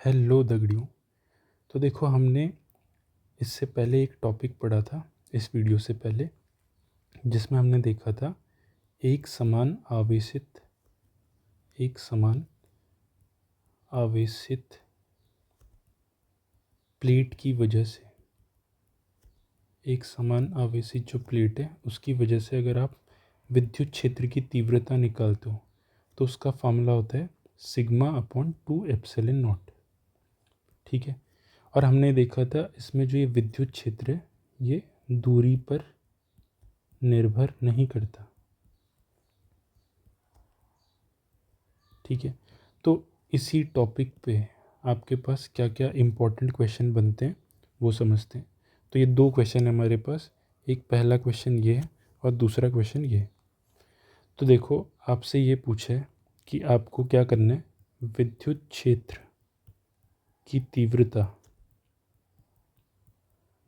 Hello दगड़ियों। तो देखो, हमने इससे पहले एक टॉपिक पढ़ा था इस वीडियो से पहले, जिसमें हमने देखा था एक समान आवेशित प्लेट की वजह से, एक समान आवेशित जो प्लेट है उसकी वजह से अगर आप विद्युत क्षेत्र की तीव्रता निकालते हो तो उसका फॉर्मूला होता है सिग्मा अपॉन 2 एप्सिलॉन नॉट। ठीक है। और हमने देखा था इसमें जो ये विद्युत क्षेत्र है ये दूरी पर निर्भर नहीं करता। ठीक है। तो इसी टॉपिक पे आपके पास क्या क्या इम्पोर्टेंट क्वेश्चन बनते हैं वो समझते हैं। तो ये दो क्वेश्चन है हमारे पास, एक पहला क्वेश्चन ये है और दूसरा क्वेश्चन ये है। तो देखो, आपसे ये पूछा है कि आपको क्या करना है, विद्युत क्षेत्र की तीव्रता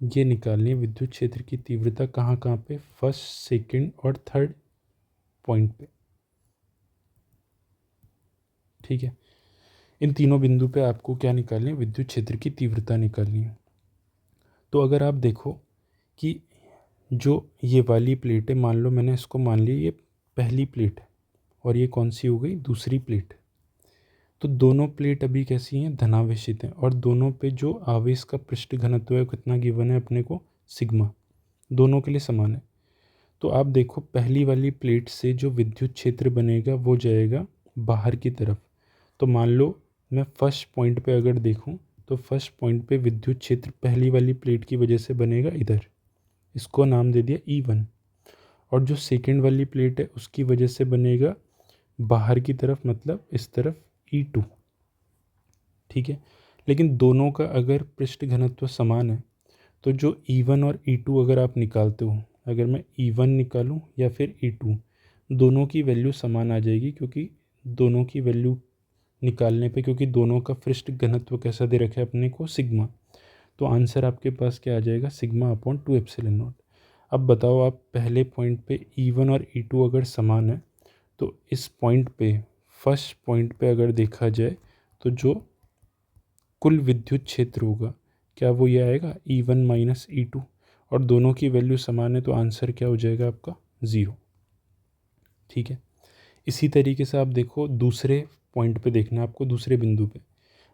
ये निकालनी है। विद्युत क्षेत्र की तीव्रता कहाँ कहाँ पे, फर्स्ट, सेकंड और थर्ड पॉइंट पे। ठीक है। इन तीनों बिंदु पे आपको क्या निकालनी है, विद्युत क्षेत्र की तीव्रता निकालनी है। तो अगर आप देखो कि जो ये वाली प्लेट है, मान लो मैंने इसको मान लिया ये पहली प्लेट है और ये कौन सी हो गई, दूसरी प्लेट। तो दोनों प्लेट अभी कैसी हैं, धनावेशित हैं, और दोनों पे जो आवेश का पृष्ठ घनत्व है कितना गिवन है अपने को, सिग्मा, दोनों के लिए समान है। तो आप देखो, पहली वाली प्लेट से जो विद्युत क्षेत्र बनेगा वो जाएगा बाहर की तरफ। तो मान लो मैं फर्स्ट पॉइंट पे अगर देखूं तो फर्स्ट पॉइंट पे विद्युत क्षेत्र पहली वाली प्लेट की वजह से बनेगा इधर, इसको नाम दे दिया E1। और जो सेकंड वाली प्लेट है उसकी वजह से बनेगा बाहर की तरफ, मतलब इस तरफ, E2। ठीक है। लेकिन दोनों का अगर पृष्ठ घनत्व समान है तो जो E1 और E2 अगर आप निकालते हो, अगर मैं E1 निकालूं या फिर E2, दोनों की वैल्यू समान आ जाएगी, क्योंकि दोनों की वैल्यू निकालने पे, क्योंकि दोनों का पृष्ठ घनत्व कैसा दे रखा है अपने को, सिग्मा। तो आंसर आपके पास क्या आ जाएगा, सिग्मा अपॉन 2 एप्सिलॉन नॉट। अब बताओ, आप पहले पॉइंट पे E1 और E2 अगर समान है तो इस पॉइंट पे, फर्स्ट पॉइंट पे अगर देखा जाए तो जो कुल विद्युत क्षेत्र होगा क्या वो ये आएगा, E1 माइनस E2, और दोनों की वैल्यू समान है तो आंसर क्या हो जाएगा आपका, 0। ठीक है। इसी तरीके से आप देखो, दूसरे पॉइंट पे देखना है आपको, दूसरे बिंदु पे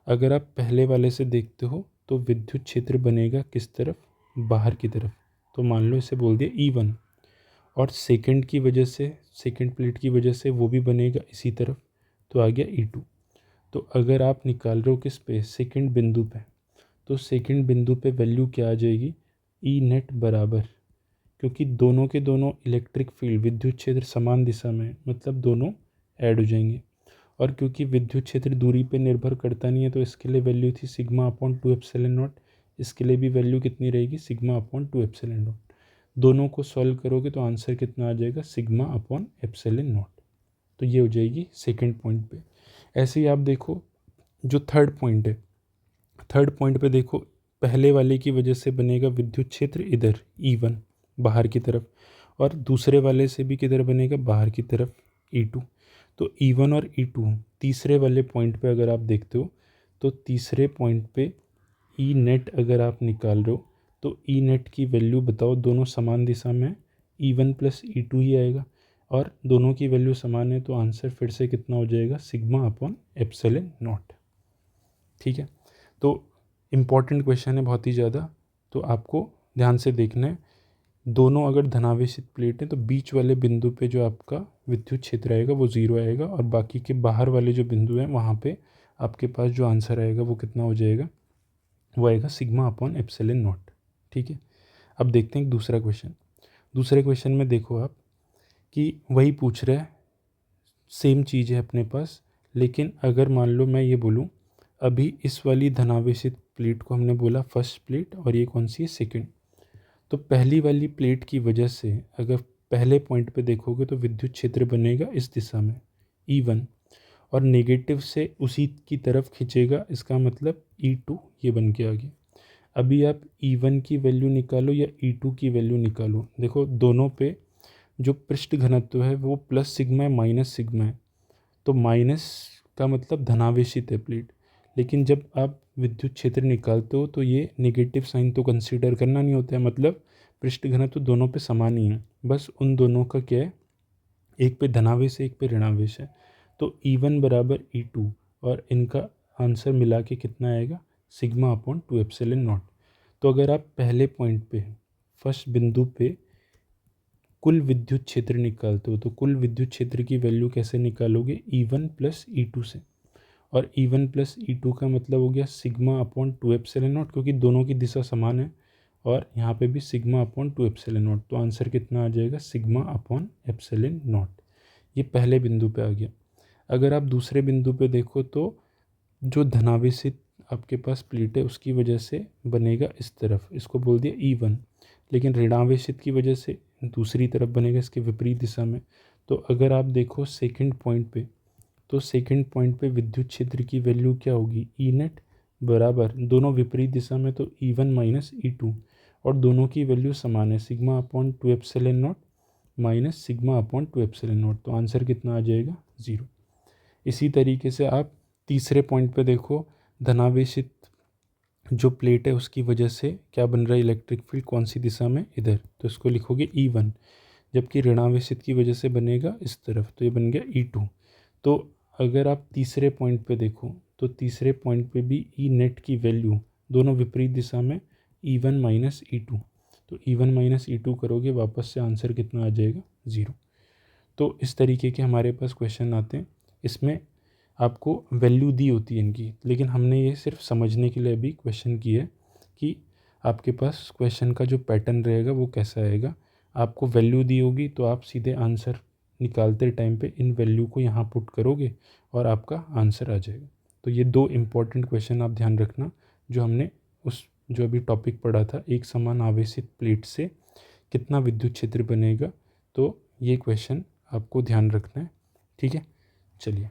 अगर आप पहले वाले से देखते हो तो विद्युत क्षेत्र बनेगा किस तरफ, बाहर की तरफ। तो मान लो इसे बोल दिया E1, और सेकंड की वजह से, सेकंड प्लेट की वजह से वो भी बनेगा इसी तरफ, तो आ गया E2। तो अगर आप निकाल रहे हो किस पे, सेकंड बिंदु पे, तो सेकंड बिंदु पे वैल्यू क्या आ जाएगी, ई नेट बराबर, क्योंकि दोनों के दोनों इलेक्ट्रिक फील्ड, विद्युत क्षेत्र समान दिशा में है, मतलब दोनों ऐड हो जाएंगे। और क्योंकि विद्युत क्षेत्र दूरी पे निर्भर करता नहीं है तो इसके लिए वैल्यू थी सिग्मा अपॉन 2 एप्सिलॉन नॉट। इसके लिए भी वैल्यू कितनी रहेगी, सिग्मा अपॉन 2 एप्सिलॉन नॉट। दोनों को सॉल्व करोगे तो आंसर कितना आ जाएगा, सिग्मा अपॉन एप्सिलॉन नॉट। तो ये हो जाएगी सेकंड पॉइंट पे। ऐसे ही आप देखो, जो थर्ड पॉइंट है, थर्ड पॉइंट पे देखो, पहले वाले की वजह से बनेगा विद्युत क्षेत्र इधर E1 बाहर की तरफ, और दूसरे वाले से भी किधर बनेगा, बाहर की तरफ, E2। तो E1 और E2 तीसरे वाले पॉइंट पे अगर आप देखते हो तो तीसरे पॉइंट पे ई नेट अगर आप निकाल रहे हो तो ई नेट की वैल्यू बताओ, दोनों समान दिशा में है, E1 प्लस E2 ही आएगा, और दोनों की वैल्यू समान है तो आंसर फिर से कितना हो जाएगा, सिग्मा अपॉन एप्सिलॉन नॉट। ठीक है। तो इम्पॉर्टेंट क्वेश्चन है बहुत ही ज़्यादा, तो आपको ध्यान से देखना है। दोनों अगर धनावेशित प्लेट है तो बीच वाले बिंदु पे जो आपका विद्युत क्षेत्र आएगा वो 0 आएगा, और बाकी के बाहर वाले जो बिंदु हैं वहाँ पे आपके पास जो आंसर आएगा वो कितना हो जाएगा, वो आएगा सिग्मा अपॉन एप्सिलॉन नॉट। ठीक है। अब देखते हैं दूसरा क्वेश्चन। दूसरे क्वेश्चन में देखो आप कि वही पूछ रहा है, सेम चीज़ है अपने पास, लेकिन अगर मान लो मैं ये बोलूँ, अभी इस वाली धनावेशित प्लेट को हमने बोला फर्स्ट प्लेट, और ये कौन सी है, सेकंड। तो पहली वाली प्लेट की वजह से अगर पहले पॉइंट पे देखोगे तो विद्युत क्षेत्र बनेगा इस दिशा में, E1, और नेगेटिव से उसी की तरफ खींचेगा, इसका मतलब E2 ये बन के आ गया। अभी आप E1 की वैल्यू निकालो या E2 की वैल्यू निकालो, देखो दोनों पे जो पृष्ठ घनत्व है वो प्लस सिग्मा है, माइनस सिग्मा है। तो माइनस का मतलब धनावेशित है प्लेट, लेकिन जब आप विद्युत क्षेत्र निकालते हो तो ये नेगेटिव साइन तो कंसीडर करना नहीं होता है, मतलब पृष्ठ घनत्व तो दोनों पे समान ही है, बस उन दोनों का क्या है, एक पे धनावेश है एक पे ऋणावेश है। तो E1 बराबर E2 और इनका आंसर मिला के कितना आएगा, सिग्मा अपॉन 2 एप्सिलॉन नॉट। तो अगर आप पहले पॉइंट पे फर्स्ट बिंदु पे कुल विद्युत क्षेत्र निकालते हो तो कुल विद्युत क्षेत्र की वैल्यू कैसे निकालोगे, E1 प्लस E2 से। और E1 प्लस E2 का मतलब हो गया सिग्मा अपॉन 2 एप्सिलॉन नॉट, क्योंकि दोनों की दिशा समान है, और यहाँ पे भी सिग्मा अपॉन 2 एप्सिलॉन नॉट। तो आंसर कितना आ जाएगा, सिग्मा अपॉन एप्सिलॉन नॉट। ये पहले बिंदु पे आ गया। अगर आप दूसरे बिंदु पे देखो तो जो धनावेशित आपके पास प्लेट है उसकी वजह से बनेगा इस तरफ, इसको बोल दिया E1, लेकिन ऋणावेशित की वजह से दूसरी तरफ बनेगा इसके विपरीत दिशा में। तो अगर आप देखो सेकंड पॉइंट पे, तो सेकंड पॉइंट पे विद्युत क्षेत्र की वैल्यू क्या होगी, ई नेट बराबर, दोनों विपरीत दिशा में तो E1 माइनस E2, और दोनों की वैल्यू समान है, sigma upon 2 epsilon not minus sigma upon 2 epsilon not. तो आंसर कितना आ जाएगा, 0। इसी तरीके से आप तीसरे पॉइंट पे देखो, धनावेशित जो प्लेट है उसकी वजह से क्या बन रहा है, इलेक्ट्रिक फील्ड कौन सी दिशा में, इधर, तो इसको लिखोगे E1, जबकि ऋणावेशित की वजह से बनेगा इस तरफ, तो ये बन गया E2। तो अगर आप तीसरे पॉइंट पे देखो तो तीसरे पॉइंट पे भी ई नेट की वैल्यू दोनों विपरीत दिशा में, E1 माइनस E2, तो E1 माइनस E2 करोगे वापस से आंसर कितना आ जाएगा, 0। तो इस तरीके के हमारे पास क्वेश्चन आते हैं, इसमें आपको वैल्यू दी होती है इनकी, लेकिन हमने ये सिर्फ समझने के लिए अभी क्वेश्चन की है कि आपके पास क्वेश्चन का जो पैटर्न रहेगा वो कैसा आएगा। आपको वैल्यू दी होगी तो आप सीधे आंसर निकालते टाइम पे इन वैल्यू को यहाँ पुट करोगे और आपका आंसर आ जाएगा। तो ये दो इम्पॉर्टेंट क्वेश्चन आप ध्यान रखना, जो हमने उस जो अभी टॉपिक पढ़ा था, एक समान आवेशित प्लेट से कितना विद्युत क्षेत्र बनेगा, तो ये क्वेश्चन आपको ध्यान रखना है, ठीक है। चलिए।